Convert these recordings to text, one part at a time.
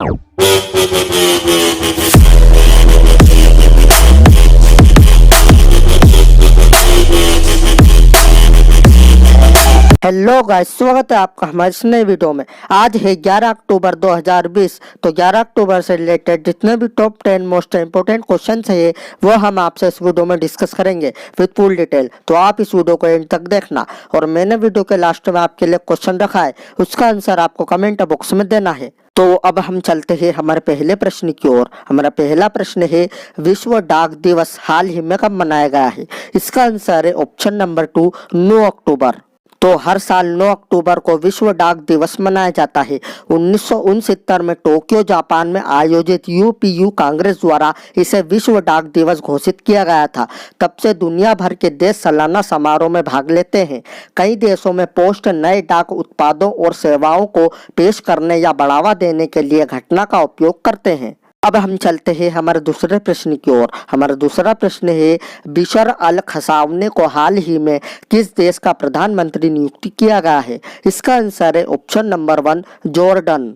Hello guys, स्वागत है आपका हमारे इस नए वीडियो में। आज है 11 अक्टूबर 2020। तो 11 अक्टूबर से रिलेटेड जितने भी टॉप 10 मोस्ट इंपोर्टेंट क्वेश्चंस है वो हम आपसे इस वीडियो में डिस्कस करेंगे विद फुल डिटेल। तो आप इस वीडियो को एंड तक देखना। और मैंने वीडियो के लास्ट में आपके लिए क्वेश्चन रखा है, उसका आंसर आपको कमेंट बॉक्स में देना है। तो अब हम चलते हैं हमारे पहले प्रश्न की ओर। हमारा पहला प्रश्न है, विश्व डाक दिवस हाल ही में कब मनाया गया है? इसका आंसर है ऑप्शन नंबर 2, 9 अक्टूबर। तो हर साल 9 अक्टूबर को विश्व डाक दिवस मनाया जाता है। 1969 में टोक्यो जापान में आयोजित यूपीयू कांग्रेस द्वारा इसे विश्व डाक दिवस घोषित किया गया था। तब से दुनिया भर के देश सालाना समारोह में भाग लेते हैं। कई देशों में पोस्ट नए डाक उत्पादों और सेवाओं को पेश करने या बढ़ावा देने के लिए घटना का उपयोग करते हैं। अब हम चलते हैं हमारे दूसरे प्रश्न की ओर। हमारा दूसरा प्रश्न है, बिशर अल खसावने को हाल ही में किस देश का प्रधानमंत्री नियुक्त किया गया है? इसका आंसर है ऑप्शन नंबर 1, जॉर्डन।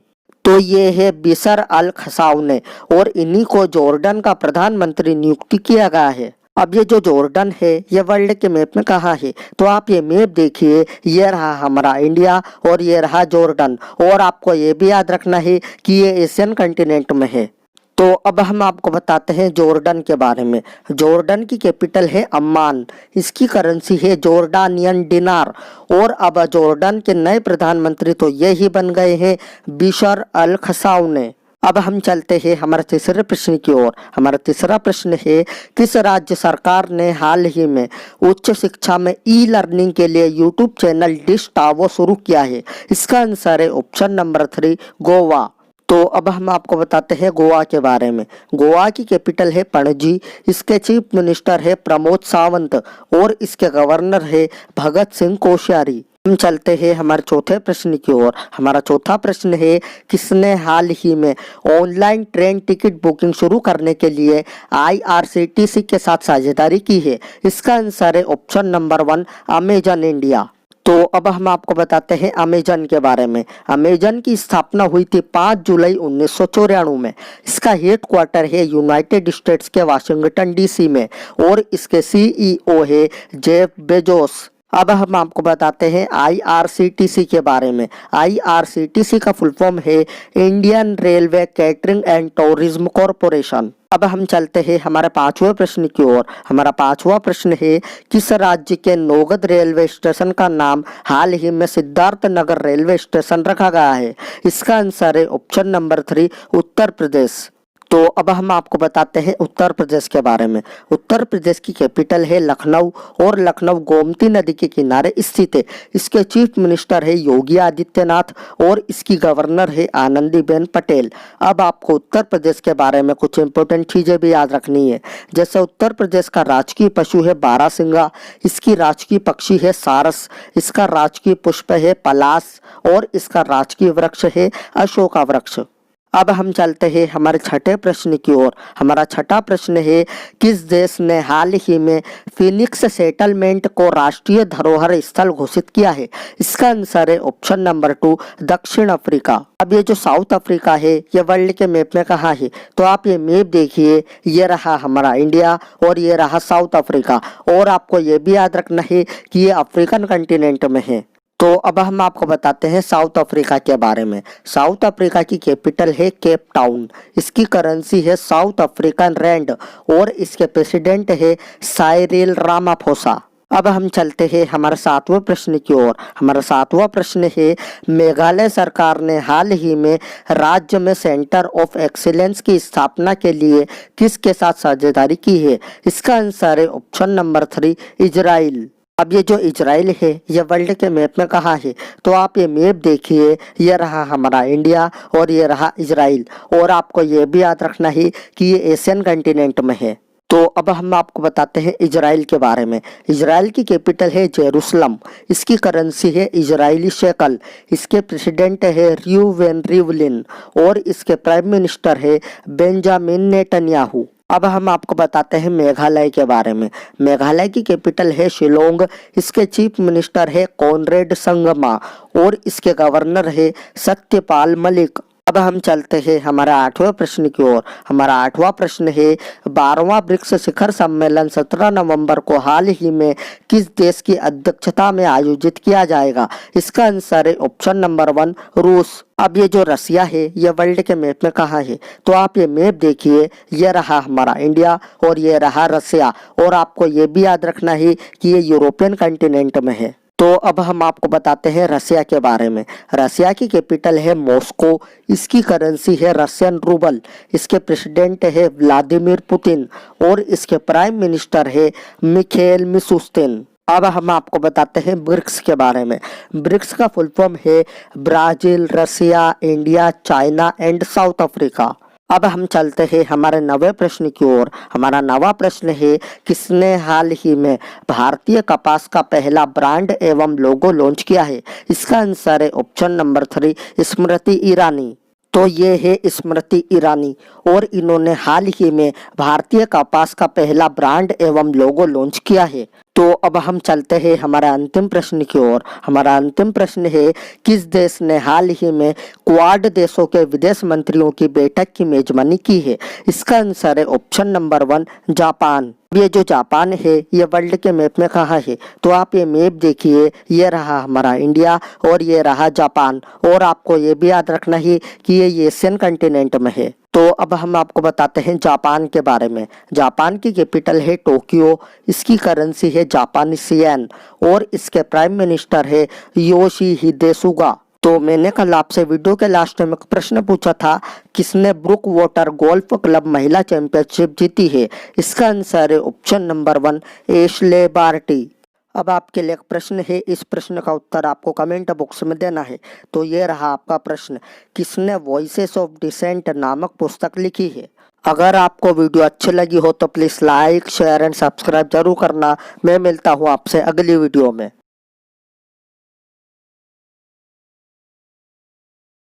तो ये है बिशर अल खसावने और इन्हीं को जॉर्डन का प्रधानमंत्री नियुक्त किया गया है। अब ये जो जॉर्डन है ये वर्ल्ड के मैप में कहाँ है? तो आप ये मैप देखिए, ये रहा हमारा इंडिया और ये रहा जॉर्डन। और आपको ये भी याद रखना है कि ये एशियन कंटिनेंट में है। तो अब हम आपको बताते हैं जॉर्डन के बारे में। जॉर्डन की कैपिटल है अम्मान। इसकी करेंसी है जॉर्डानियन दिनार। और अब जॉर्डन के नए प्रधानमंत्री तो ये ही बन गए हैं, बिशर अल खसावने। अब हम चलते हैं हमारे तीसरे प्रश्न की ओर। हमारा तीसरा प्रश्न है, किस राज्य सरकार ने हाल ही में उच्च शिक्षा में ई लर्निंग के लिए यूट्यूब चैनल डिश टावो शुरू किया है? इसका आंसर है ऑप्शन नंबर 3, गोवा। तो अब हम आपको बताते हैं गोवा के बारे में। गोवा की कैपिटल है पणजी। इसके चीफ मिनिस्टर है प्रमोद सावंत और इसके गवर्नर है भगत सिंह कोश्यारी। हम चलते हैं हमारे चौथे प्रश्न की ओर। हमारा चौथा प्रश्न है, किसने हाल ही में ऑनलाइन ट्रेन टिकट बुकिंग शुरू करने के लिए IRCTC के साथ साझेदारी की है? इसका आंसर है ऑप्शन नंबर 1, अमेजन इंडिया। तो अब हम आपको बताते हैं अमेजन के बारे में। अमेजन की स्थापना हुई थी 5 जुलाई 1994 में। इसका हेडक्वार्टर है यूनाइटेड स्टेट्स के वाशिंगटन DC में और इसके CEO है जेफ बेजोस। अब हम आपको बताते हैं IRCTC के बारे में। IRCTC का फुल फॉर्म है Indian railway catering and tourism corporation. अब हम चलते हैं हमारे पांचवें प्रश्न की ओर। हमारा पांचवा प्रश्न है, किस राज्य के नौगद रेलवे स्टेशन का नाम हाल ही में सिद्धार्थ नगर रेलवे स्टेशन रखा गया है? इसका आंसर है ऑप्शन नंबर 3, उत्तर प्रदेश। तो अब हम आपको बताते हैं उत्तर प्रदेश के बारे में। उत्तर प्रदेश की कैपिटल है लखनऊ और लखनऊ गोमती नदी के किनारे स्थित है। इसके चीफ मिनिस्टर है योगी आदित्यनाथ और इसकी गवर्नर है आनंदीबेन पटेल। अब आपको उत्तर प्रदेश के बारे में कुछ इंपॉर्टेंट चीजें भी याद रखनी है। जैसे उत्तर प्रदेश का राजकीय पशु है बारहसिंगा, इसकी राजकीय पक्षी है सारस, इसका राजकीय पुष्प है पलाश और इसका राजकीय वृक्ष है अशोका वृक्ष। अब हम चलते हैं हमारे छठे प्रश्न की ओर। हमारा छठा प्रश्न है, किस देश ने हाल ही में फिनिक्स सेटलमेंट को राष्ट्रीय धरोहर स्थल घोषित किया है? इसका आंसर है ऑप्शन नंबर 2, दक्षिण अफ्रीका। अब ये जो साउथ अफ्रीका है ये वर्ल्ड के मैप में कहाँ है? तो आप ये मैप देखिए, ये रहा हमारा इंडिया और ये रहा साउथ अफ्रीका। और आपको ये भी याद रखना है कि ये अफ्रीकन कंटिनेंट में है। तो अब हम आपको बताते हैं साउथ अफ्रीका के बारे में। साउथ अफ्रीका की कैपिटल है केप टाउन। इसकी करेंसी है साउथ अफ्रीकन रैंड और इसके प्रेसिडेंट है साइरिल रामाफोसा। अब हम चलते हैं हमारे सातवें प्रश्न की ओर। हमारा सातवां प्रश्न है, मेघालय सरकार ने हाल ही में राज्य में सेंटर ऑफ एक्सीलेंस की स्थापना के लिए किसके साथ साझेदारी की है? इसका आंसर है ऑप्शन नंबर 3, इजराइल। अब ये जो इजराइल है ये वर्ल्ड के मैप में कहाँ है? तो आप ये मैप देखिए, ये रहा हमारा इंडिया और ये रहा इजराइल। और आपको ये भी याद रखना है कि ये एशियन कंटिनेंट में है। तो अब हम आपको बताते हैं इजराइल के बारे में। इजराइल की कैपिटल है जेरूसलम। इसकी करेंसी है इजरायली शेकल। इसके प्रेसिडेंट है रियूवेन रिवलिन और इसके प्राइम मिनिस्टर है बेंजामिन नेतन्याहू। अब हम आपको बताते हैं मेघालय के बारे में। मेघालय की कैपिटल है शिलोंग। इसके चीफ मिनिस्टर है कॉनरेड संगमा और इसके गवर्नर है सत्यपाल मलिक। अब अब हम चलते हैं हमारा 8वें प्रश्न की ओर। हमारा 8वां प्रश्न है 12वां ब्रिक्स शिखर सम्मेलन 17 नवंबर को हाल ही में किस देश की अध्यक्षता में आयोजित किया जाएगा? इसका आंसर है ऑप्शन नंबर 1 रूस। अब ये जो रसिया है ये वर्ल्ड के मैप में कहाँ है? तो आप ये मैप देखिए, ये रहा हमारा इंडिया और ये रहा रसिया, और आपको ये भी याद रखना है कि ये यूरोपियन कंटिनेंट में है। तो अब हम आपको बताते हैं रसिया के बारे में। रसिया की कैपिटल है मॉस्को, इसकी करेंसी है रशियन रूबल, इसके प्रेसिडेंट है व्लादिमीर पुतिन और इसके प्राइम मिनिस्टर है मिखेल मिशुस्तिन। अब हम आपको बताते हैं ब्रिक्स के बारे में। ब्रिक्स का फुल फॉर्म है Brazil, Russia, India, China and South Africa. अब हम चलते हैं हमारे 9वें प्रश्न की ओर। हमारा 9वां प्रश्न है किसने हाल ही में भारतीय कपास का पहला ब्रांड एवं लोगो लॉन्च किया है? इसका आंसर है ऑप्शन नंबर 3 स्मृति ईरानी। तो ये है स्मृति ईरानी और इन्होंने हाल ही में भारतीय कपास का पहला ब्रांड एवं लोगो लॉन्च किया है। तो अब हम चलते हैं हमारा अंतिम प्रश्न की ओर। हमारा अंतिम प्रश्न है किस देश ने हाल ही में क्वाड देशों के विदेश मंत्रियों की बैठक की मेजबानी की है? इसका आंसर है ऑप्शन नंबर 1 जापान। ये जो जापान है ये वर्ल्ड के मैप में कहाँ है? तो आप ये मैप देखिए, ये रहा हमारा इंडिया और ये रहा जापान, और आपको ये भी याद रखना है कि ये एशियन कंटिनेंट में है। तो अब हम आपको बताते हैं जापान के बारे में। जापान की कैपिटल है टोक्यो, इसकी करेंसी है जापानी येन और इसके प्राइम मिनिस्टर है योशिहिदे सुगा। तो मैंने कल आपसे वीडियो के लास्ट में एक प्रश्न पूछा था किसने ब्रुक वाटर गोल्फ क्लब महिला चैंपियनशिप जीती है? इसका आंसर है ऑप्शन नंबर 1 एशले बार्टी। अब आपके लिए एक प्रश्न है, इस प्रश्न का उत्तर आपको कमेंट बॉक्स में देना है। तो ये रहा आपका प्रश्न, किसने वॉइसेस ऑफ डिसेंट नामक पुस्तक लिखी है? अगर आपको वीडियो अच्छी लगी हो तो please like, share and subscribe जरूर करना। मैं मिलता हूँ आपसे अगली वीडियो में।